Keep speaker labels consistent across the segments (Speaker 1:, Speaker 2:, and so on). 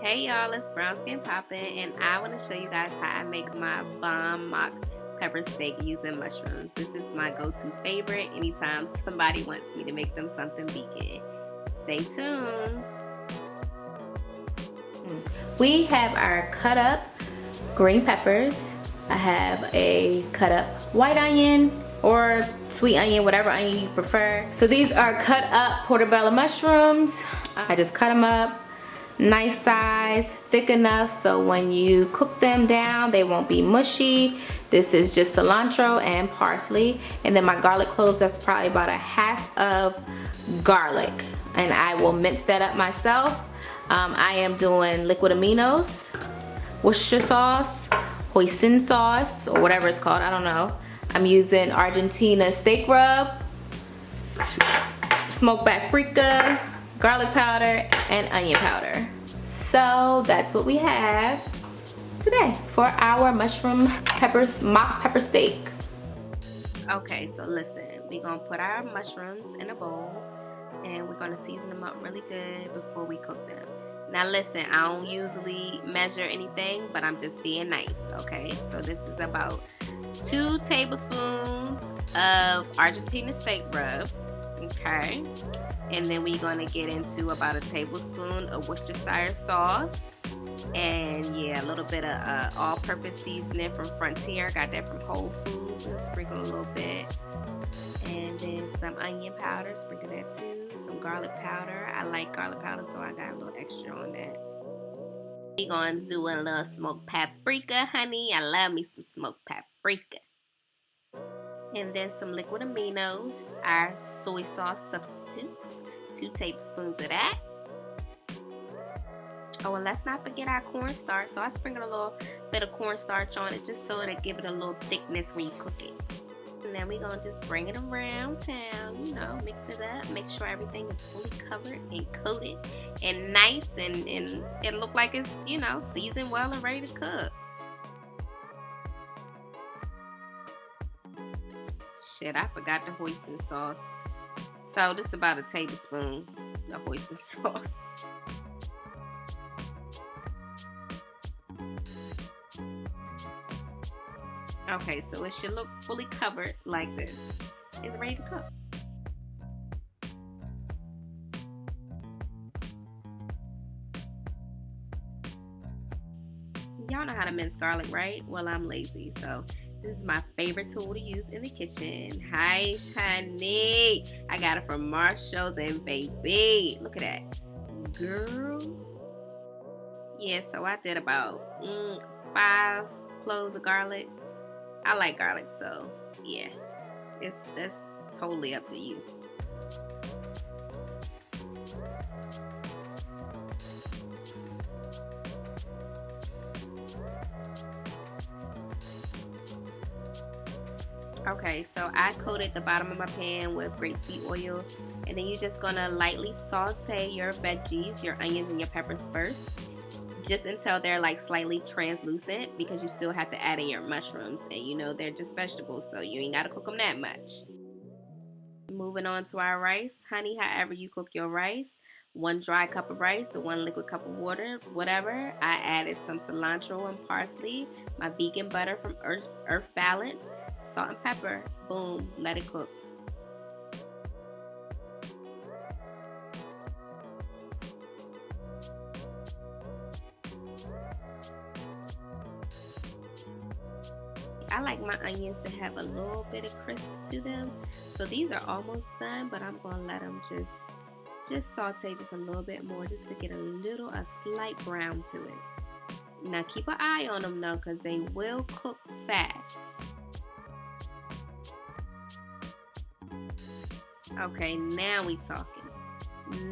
Speaker 1: Hey y'all, it's Brown Skin Poppin', and I want to show you guys how I make my bomb mock pepper steak using mushrooms. This is my go-to favorite anytime somebody wants me to make them something vegan. Stay tuned. We have our cut up green peppers. I have a cut up white onion or sweet onion, whatever onion you prefer. So these are cut up portobello mushrooms. I just cut them up. Nice size, thick enough so when you cook them down they won't be mushy. This is just cilantro and parsley, and then my garlic cloves, that's probably about a half of garlic, and I will mince that up myself. I am doing liquid Aminos, Worcheshire sauce, Hoisin sauce, or whatever it's called, I don't know. I'm using Argentina steak rub, smoked paprika, garlic powder, and onion powder. So that's what we have today for our mushroom mock pepper steak. Okay, so listen, we're gonna put our mushrooms in a bowl and we're gonna season them up really good before we cook them. Now listen, I don't usually measure anything, but I'm just being nice, okay? So this is about 2 tablespoons of Argentina steak rub, okay? And then we're gonna get into about a tablespoon of Worcestershire sauce, and yeah, a little bit of all-purpose seasoning from Frontier. Got that from Whole Foods. And sprinkle a little bit, and then some onion powder. Sprinkle that too. Some garlic powder. I like garlic powder, so I got a little extra on that. We're gonna do a little smoked paprika, honey. I love me some smoked paprika. And then some liquid Aminos, our soy sauce substitutes, 2 tablespoons of that. Oh, and let's not forget our cornstarch. So I sprinkled a little bit of cornstarch on it just so it'll give it a little thickness when you cook it. And then we're gonna just bring it around town, you know, mix it up, make sure everything is fully covered and coated and nice, and it look like it's, you know, seasoned well and ready to cook. Shit, I forgot the hoisin sauce. So this is about a tablespoon of hoisin sauce. Okay, so it should look fully covered like this. It's ready to cook. Y'all know how to mince garlic, right? Well, I'm lazy, so this is my favorite tool to use in the kitchen. Hi, honey. I got it from Marshall's, and baby, look at that. Girl. Yeah, so I did about 5 cloves of garlic. I like garlic, so yeah. That's totally up to you. Okay, so I coated the bottom of my pan with grapeseed oil, and then you're just gonna lightly saute your veggies, your onions and your peppers first, just until they're like slightly translucent, because you still have to add in your mushrooms, and you know they're just vegetables, so you ain't gotta cook them that much. Moving on to our rice, honey, however you cook your rice. 1 dry cup of rice to 1 liquid cup of water, whatever. I added some cilantro and parsley, my vegan butter from Earth Balance, salt and pepper. Boom, let it cook. I like my onions to have a little bit of crisp to them, so these are almost done, but I'm gonna let them just saute just a little bit more, just to get a slight brown to it. Now keep an eye on them though, because they will cook fast. Okay, now we talking.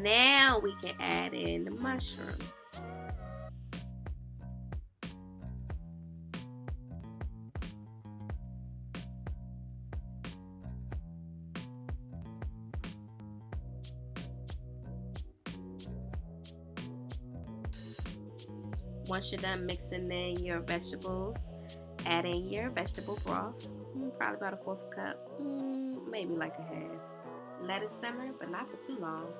Speaker 1: Now we can add in the mushrooms. Once you're done mixing in your vegetables, add in your vegetable broth. Probably about a 1/4 cup, maybe like a half. Let it simmer, but not for too long.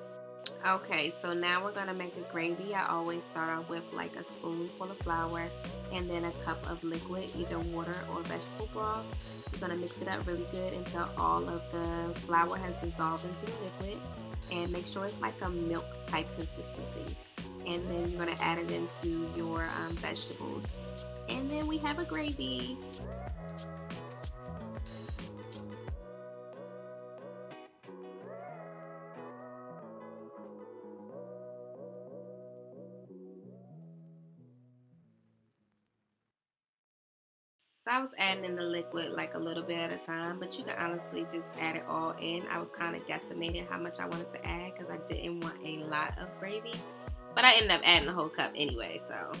Speaker 2: Okay, so now we're gonna make a gravy. I always start off with like a spoonful of flour and then a cup of liquid, either water or vegetable broth. You're gonna mix it up really good until all of the flour has dissolved into the liquid, and make sure it's like a milk type consistency. And then you're gonna add it into your vegetables. And then we have a gravy. So I was adding in the liquid like a little bit at a time, but you can honestly just add it all in. I was kind of guesstimating how much I wanted to add because I didn't want a lot of gravy, but I ended up adding a whole cup anyway, so.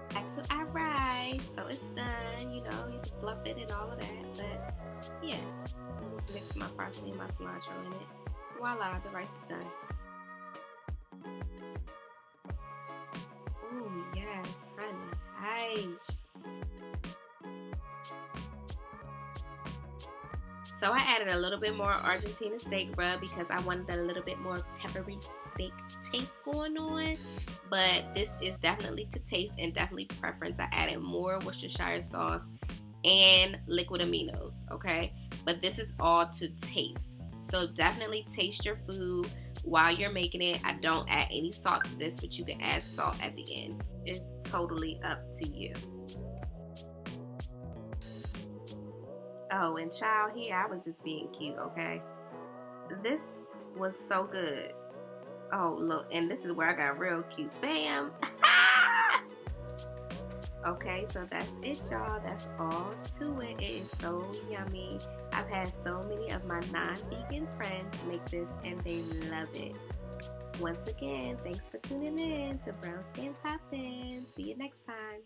Speaker 2: Back to our rice. So it's done, you know, you can fluff it and all of that, but yeah, I just mix my parsley and my cilantro in it. Voila, the rice is done. Oh yes, honey, nice. So I added a little bit more Argentina steak rub because I wanted a little bit more peppery steak taste going on. But this is definitely to taste and definitely preference. I added more Worcestershire sauce and liquid aminos, okay? But this is all to taste. So definitely taste your food while you're making it. I don't add any salt to this, but you can add salt at the end. It's totally up to you. Oh, and child, here I was just being cute, okay? This was so good. Oh, look, and this is where I got real cute. Bam! Okay, so that's it, y'all. That's all to it. It is so yummy. I've had so many of my non-vegan friends make this, and they love it. Once again, thanks for tuning in to Brown Skin Poppin'. See you next time.